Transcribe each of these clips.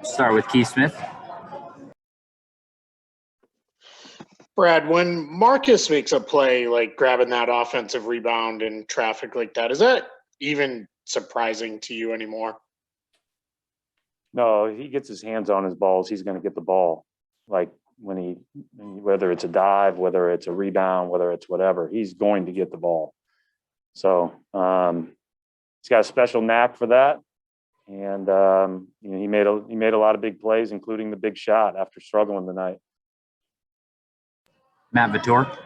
Start with Keith Smith. Brad, when Marcus makes a play like grabbing that offensive rebound in traffic like that, is that even surprising to you anymore? No, if he gets his hands on his balls, he's going to get the ball. Like whether it's a dive, whether it's a rebound, whether it's whatever, he's going to get the ball. So he's got a special knack for that. And he made a lot of big plays, including the big shot after struggling tonight. Matt Vitor.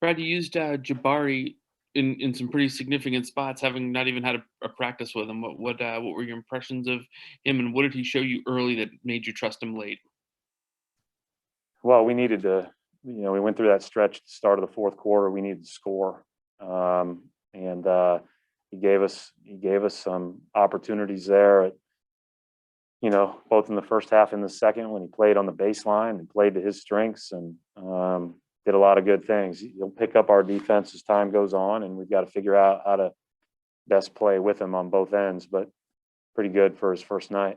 Brad, you used Jabari in some pretty significant spots, having not even had a practice with him. What were your impressions of him, and what did he show you early that made you trust him late? Well, we needed to, we went through that stretch at the start of the fourth quarter. We needed to score, and he gave us some opportunities there at, both in the first half and the second, when he played on the baseline and played to his strengths, and did a lot of good things. He'll pick up our defense as time goes on, and we've got to figure out how to best play with him on both ends, but pretty good for his first night.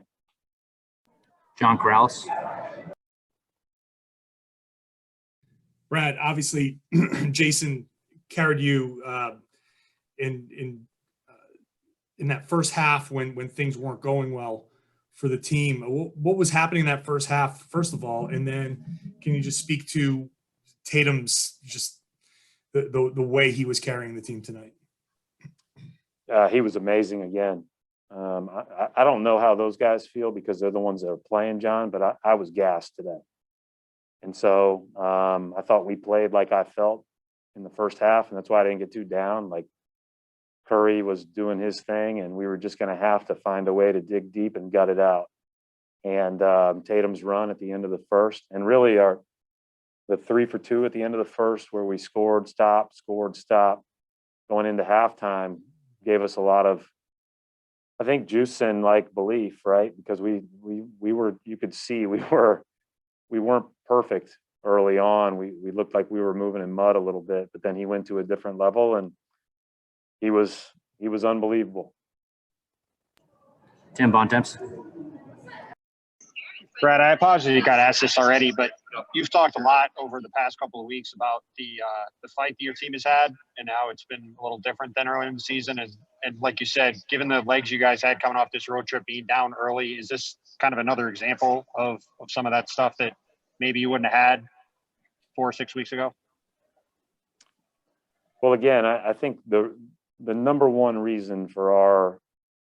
John Krause. Brad, obviously, Jayson carried you in that first half when things weren't going well for the team. What was happening in that first half, first of all, and then can you just speak to Tatum's just the way he was carrying the team tonight? He was amazing again. I don't know how those guys feel because they're the ones that are playing, John, but I was gassed today. And so I thought we played like I felt in the first half, and that's why I didn't get too down. Like Curry was doing his thing, and we were just going to have to find a way to dig deep and gut it out. And Tatum's run at the end of the first, and really the 3 for 2 at the end of the first, where we scored, stop, going into halftime, gave us a lot of, I think, juice and like belief, right? Because we were, you could see we weren't perfect early on. We looked like we were moving in mud a little bit, but then he went to a different level, and he was unbelievable. Tim Bontemps. Brad, I apologize if you got asked this already, but you've talked a lot over the past couple of weeks about the fight that your team has had and how it's been a little different than early in the season. And like you said, given the legs you guys had coming off this road trip, being down early, is this kind of another example of some of that stuff that maybe you wouldn't have had 4 or 6 weeks ago? Well, again, I think the number one reason for our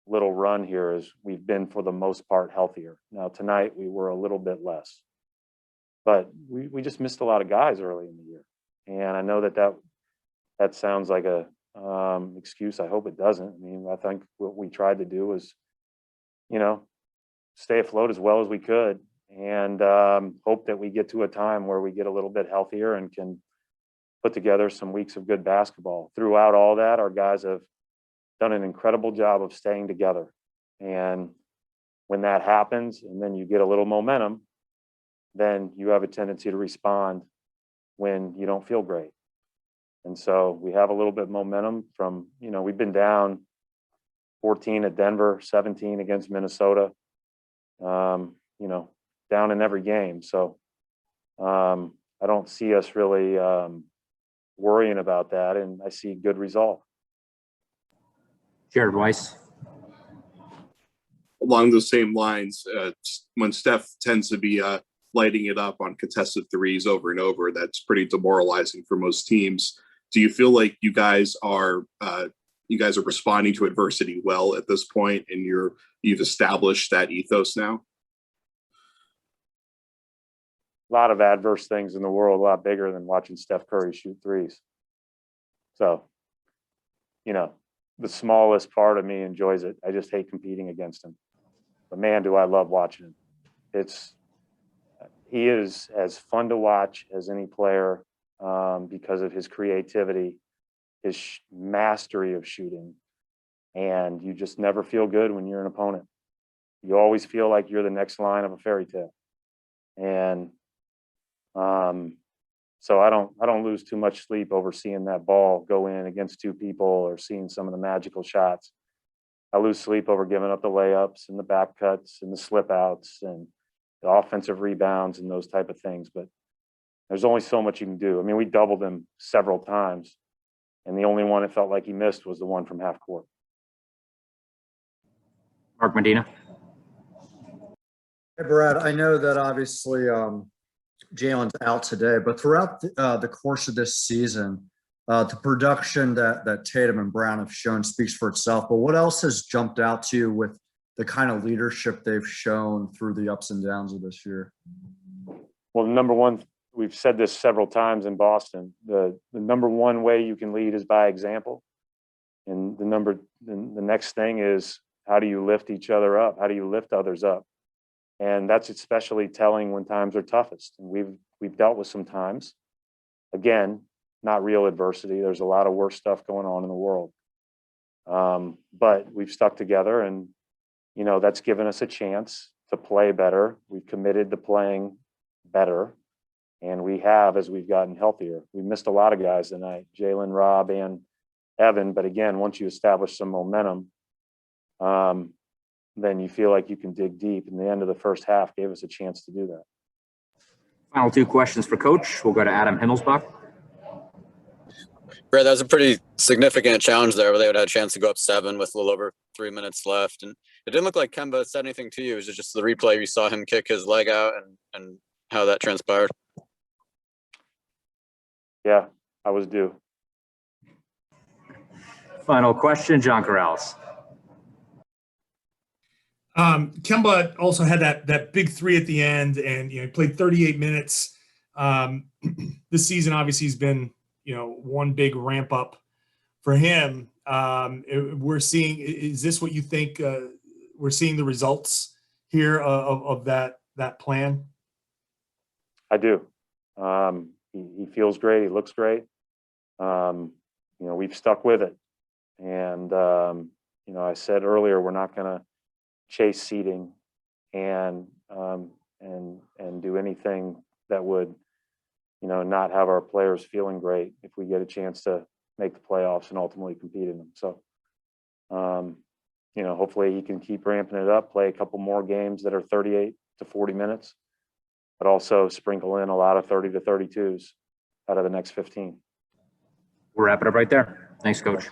little run here is we've been, for the most part, healthier. Now, tonight we were a little bit less, but we just missed a lot of guys early in the year. And I know that sounds like a excuse. I hope it doesn't. I mean, I think what we tried to do was, stay afloat as well as we could, and hope that we get to a time where we get a little bit healthier and can put together some weeks of good basketball. Throughout all that, our guys have done an incredible job of staying together. And when that happens, and then you get a little momentum, then you have a tendency to respond when you don't feel great. And so we have a little bit of momentum from, we've been down 14 at Denver, 17 against Minnesota, down in every game. So I don't see us really worrying about that, and I see good resolve. Jared Weiss. Along those same lines, when Steph tends to be lighting it up on contested threes over and over, that's pretty demoralizing for most teams. Do you feel like you guys are responding to adversity well at this point, and you've established that ethos now? A lot of adverse things in the world, a lot bigger than watching Steph Curry shoot threes. So, the smallest part of me enjoys it. I just hate competing against him. But man, do I love watching him. He is as fun to watch as any player because of his creativity, his mastery of shooting. And you just never feel good when you're an opponent. You always feel like you're the next line of a fairy tale. And so I don't lose too much sleep over seeing that ball go in against two people or seeing some of the magical shots. I lose sleep over giving up the layups and the back cuts and the slip outs and the offensive rebounds and those type of things. But there's only so much you can do. I mean, we doubled him several times, and the only one it felt like he missed was the one from half court. Mark Medina. Hey, Brad, I know that obviously Jalen's out today, but throughout the course of this season, the production that Tatum and Brown have shown speaks for itself. But what else has jumped out to you with the kind of leadership they've shown through the ups and downs of this year? Well, number one, we've said this several times in Boston. The number one way you can lead is by example. And the next thing is, how do you lift each other up? How do you lift others up? And that's especially telling when times are toughest. And we've dealt with some times. Again, not real adversity. There's a lot of worse stuff going on in the world. But we've stuck together, and that's given us a chance to play better. We've committed to playing better, and we have as we've gotten healthier. We missed a lot of guys tonight, Jalen, Rob, and Evan. But again, once you establish some momentum, then you feel like you can dig deep. And the end of the first half gave us a chance to do that. Final two questions for Coach. We'll go to Adam Himmelsbach. Brad, that was a pretty significant challenge there where they would have had a chance to go up 7 with a little over 3 minutes left. And it didn't look like Kemba said anything to you. It was just the replay. You saw him kick his leg out and how that transpired. Yeah, I was due. Final question, John Corrales. Kemba also had that big three at the end, and he played 38 minutes. This season obviously has been one big ramp up for him. We're seeing, is this what you think we're seeing the results here of that plan? I do. He feels great. He looks great. We've stuck with it. And, I said earlier, we're not going to chase seeding and do anything that would, not have our players feeling great if we get a chance to make the playoffs and ultimately compete in them. So, hopefully he can keep ramping it up, play a couple more games that are 38 to 40 minutes, but also sprinkle in a lot of 30 to 32s out of the next 15. We'll wrap it up right there. Thanks, Coach.